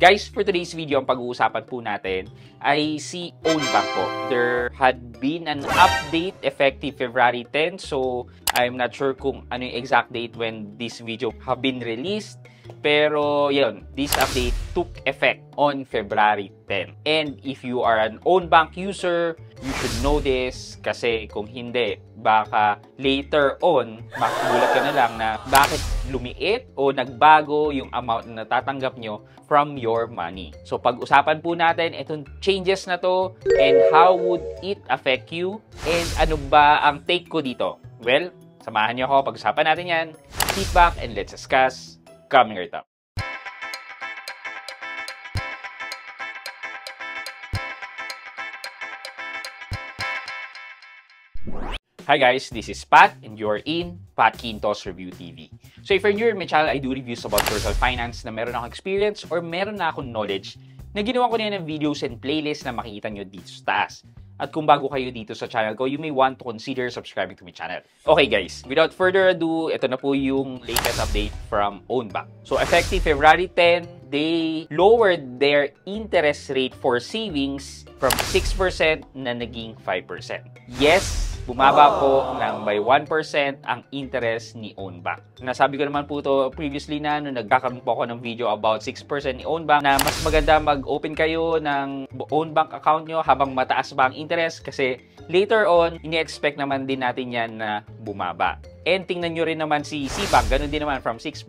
Guys, for today's video, ang pag-uusapan po natin ay si Ownbank po. There had been an update effective February 10. So, I'm not sure kung ano yung exact date when this video have been released. Pero, yun, this update took effect on February 10. And if you are an Ownbank user, you should know this kasi kung hindi, baka later on, makugulat ka na lang na bakit lumiit o nagbago yung amount na natatanggap nyo from your money. So, pag-usapan po natin itong changes na to and how would it affect you and ano ba ang take ko dito. Well, samahan nyo ako, pag-usapan natin yan. Sit back and let's discuss. Coming right up. Hi guys, this is Pat and you're in Pat Quintos Review TV. So if you're new in my channel, I do reviews about personal finance na meron akong experience or meron na akong knowledge na ginawa ko na ng videos and playlists na makikita nyo dito sa taas. At kung bago kayo dito sa channel ko, you may want to consider subscribing to my channel. Okay guys, without further ado, ito na po yung latest update from Ownbank. So effective February 10, they lowered their interest rate for savings from 6% na naging 5%. Yes, bumaba po ng by 1% ang interest ni Ownbank. Nasabi ko naman po to previously na nung nagkakaroon po ako ng video about 6% ni Ownbank na mas maganda mag-open kayo ng Ownbank account nyo habang mataas ba ang interest kasi later on, ini-expect naman din natin yan na bumaba. And tingnan nyo rin naman si CBank, ganun din naman from 6%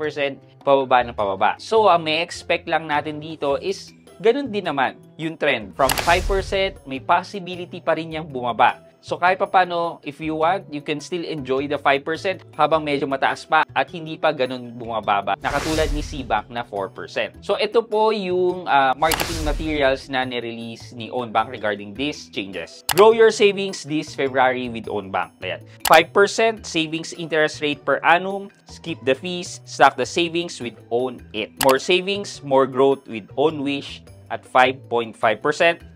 pababa ng pababa. So, ang may expect lang natin dito is ganun din naman yung trend. From 5%, may possibility pa rin niyang bumaba. So kahit pa paano, if you want, you can still enjoy the 5% habang medyo mataas pa at hindi pa ganun bumababa. Nakatulad ni CBank na 4%. So ito po yung marketing materials na nirelease ni Ownbank regarding these changes. Grow your savings this February with Ownbank. Ayan. 5% savings interest rate per annum. Skip the fees. Stack the savings with Own It. More savings, more growth with OwnWish at 5.5%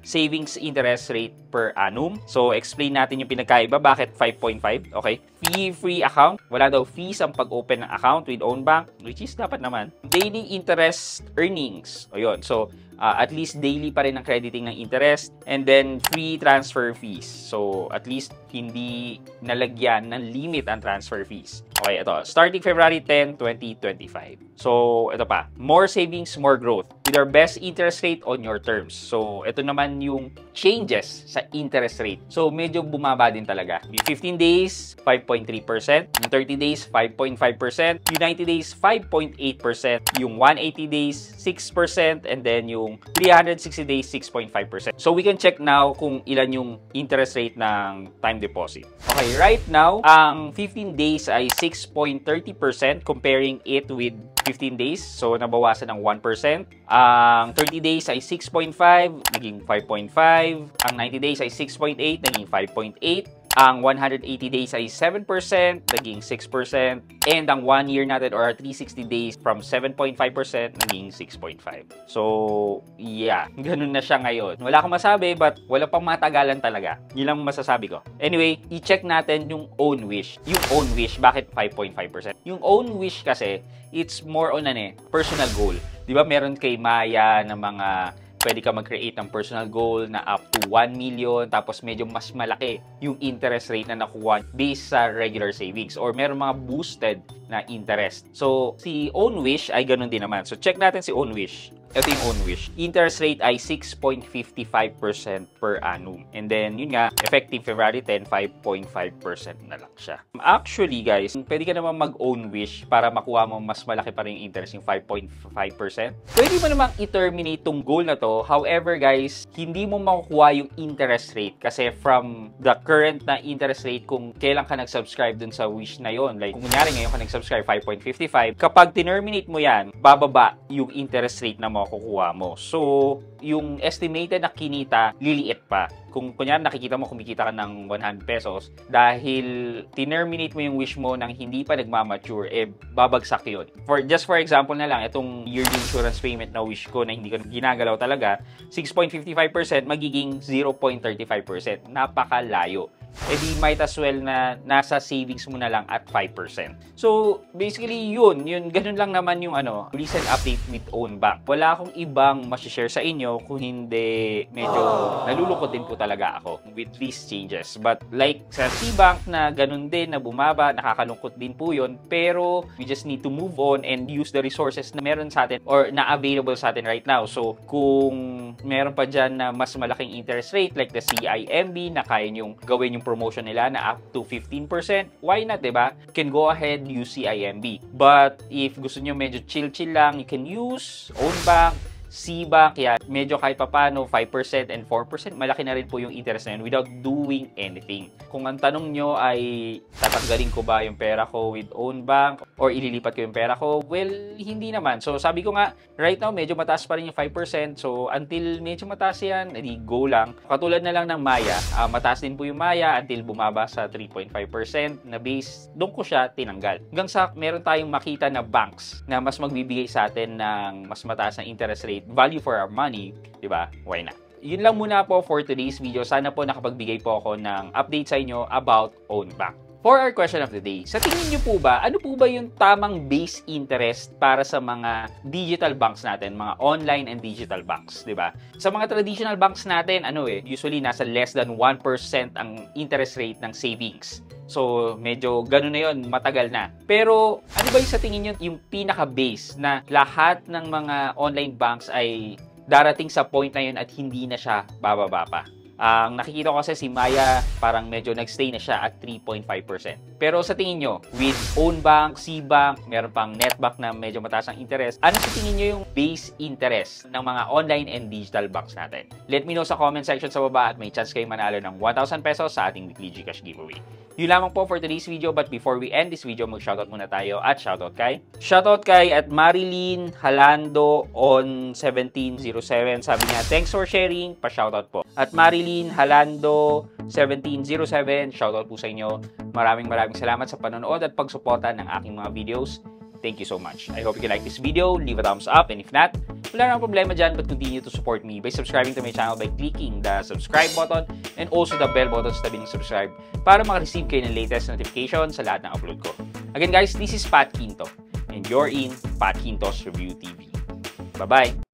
savings interest rate per annum. So, explain natin yung pinagkaiba. Bakit 5.5? Okay. Fee-free account. Wala daw fees ang pag-open ng account with Ownbank, which is dapat naman. Daily interest earnings. O yun. So, at least daily pa rin ang crediting ng interest. And then, free transfer fees. So, at least hindi nalagyan ng limit ang transfer fees. Okay, ito. Starting February 10, 2025. So, ito pa. More savings, more growth. With our best interest rate on your terms. So, ito naman yung changes sa interest rate. So, medyo bumaba din talaga. Yung 15 days, 5.3%. Yung 30 days, 5.5%. Yung 90 days, 5.8%. Yung 180 days, 6%. And then yung 360 days, 6.5%. So, we can check now kung ilan yung interest rate ng time deposit. Okay, right now, ang 15 days ay 6.30% comparing it with 15 days. So, nabawasan ng 1%. Ang 30 days ay 6.5, naging 5.5. Ang 90 days ay 6.8, naging 5.8. Ang 180 days ay 7%, naging 6%. And ang 1 year natin or 360 days from 7.5%, naging 6.5. So, yeah. Ganun na siya ngayon. Wala akong masabi but wala pang matagalan talaga. Yun lang masasabi ko. Anyway, i-check natin yung OwnWish. Yung OwnWish, bakit 5.5%? Yung OwnWish kasi, it's more on personal goal. Di ba meron kay Maya na mga pwede ka mag-create ng personal goal na up to 1 million tapos medyo mas malaki yung interest rate na nakuha based sa regular savings or meron mga boosted na interest. So, si OwnWish ay ganun din naman. So, check natin si OwnWish. Ito yung OwnWish. Interest rate ay 6.55% per annum. And then, yun nga, effective February 10, 5.5% na lang siya. Actually, guys, pwede ka naman mag-OwnWish para makuha mo mas malaki pa rin yung interest, yung 5.5%. Pwede mo namang i-terminate tong goal na to. However, guys, hindi mo makukuha yung interest rate kasi from the current na interest rate kung kailan ka nag-subscribe dun sa Wish na yon. Like, kung kunyari ngayon ka nag-subscribe 5.55, kapag terminate mo yan, bababa yung interest rate na makukuha mo. So, yung estimated na kinita, liliit pa. Kung kunyari nakikita mo kumikita ka ng 100 pesos, dahil tinerminate mo yung wish mo nang hindi pa nagmamature, babagsak yun. Just for example na lang, itong yearly insurance payment na wish ko na hindi ko ginagalaw talaga, 6.55% magiging 0.35%. Napakalayo. edi might as well na nasa savings mo na lang at 5%. So, basically, ganun lang naman yung recent update with Own Bank. Wala akong ibang masishare sa inyo kung hindi medyo nalulungkot din po talaga ako with these changes. But like sa C-Bank na ganun din, na bumaba, nakakalungkot din po yun. Pero we just need to move on and use the resources na meron sa atin or na available sa atin right now. So, kung meron pa dyan na mas malaking interest rate like the CIMB na kaya nyong gawin yung promotion nila na up to 15%, why not, diba? You can go ahead, use CIMB. But if gusto nyo medyo chill-chill lang, you can use Own Bank, C-Bank, kaya medyo kahit papano 5% and 4%, malaki na rin po yung interest na yun without doing anything. Kung ang tanong nyo ay tatanggalin ko ba yung pera ko with Own Bank or ililipat ko yung pera ko, well, hindi naman. So sabi ko nga, right now medyo mataas pa rin yung 5%. So until medyo mataas yan, edi go lang. Katulad na lang ng Maya, mataas din po yung Maya until bumaba sa 3.5% na base, doon ko siya tinanggal. Hanggang sa meron tayong makita na banks na mas magbibigay sa atin ng mas mataas na interest rate, value for our money, di ba? Why not? Yun lang muna po for today's video. Sana po nakapagbigay po ako ng update sa inyo about Own Bank. For our question of the day, sa tingin nyo po ba, ano po ba yung tamang base interest para sa mga digital banks natin, mga online and digital banks, di ba? Sa mga traditional banks natin, usually nasa less than 1% ang interest rate ng savings. So, medyo ganun na yun, matagal na. Pero, ano ba yung sa tingin nyo yung pinaka-base na lahat ng mga online banks ay darating sa point na yun at hindi na siya bababa pa? Ang nakikita ko kasi si Maya, parang medyo nagstay na siya at 3.5%. Pero sa tingin nyo, with Own Bank, C-Bank, meron pang Netbank na medyo mataas ang interest, ano sa tingin nyo yung base interest ng mga online and digital banks natin? Let me know sa comment section sa baba at may chance kayo manalo ng 1,000 pesos sa ating weekly GCash giveaway. Yun lamang po for today's video, but before we end this video, mag-shoutout muna tayo at shoutout kay at Marilyn Halando on 1707. Sabi niya, thanks for sharing, pa-shoutout po. At Marilyn Halando 1707, shoutout po sa inyo. Maraming salamat sa panonood at pagsuporta ng aking mga videos. Thank you so much. I hope you can like this video, leave a thumbs up, and if not, wala nang problema dyan, but continue to support me by subscribing to my channel by clicking the subscribe button and also the bell button sa tabi ng subscribe para makareceive kayo ng latest notification sa lahat ng upload ko. Again guys, this is Pat Quinto, and you're in Pat Quinto's Review TV. Bye-bye!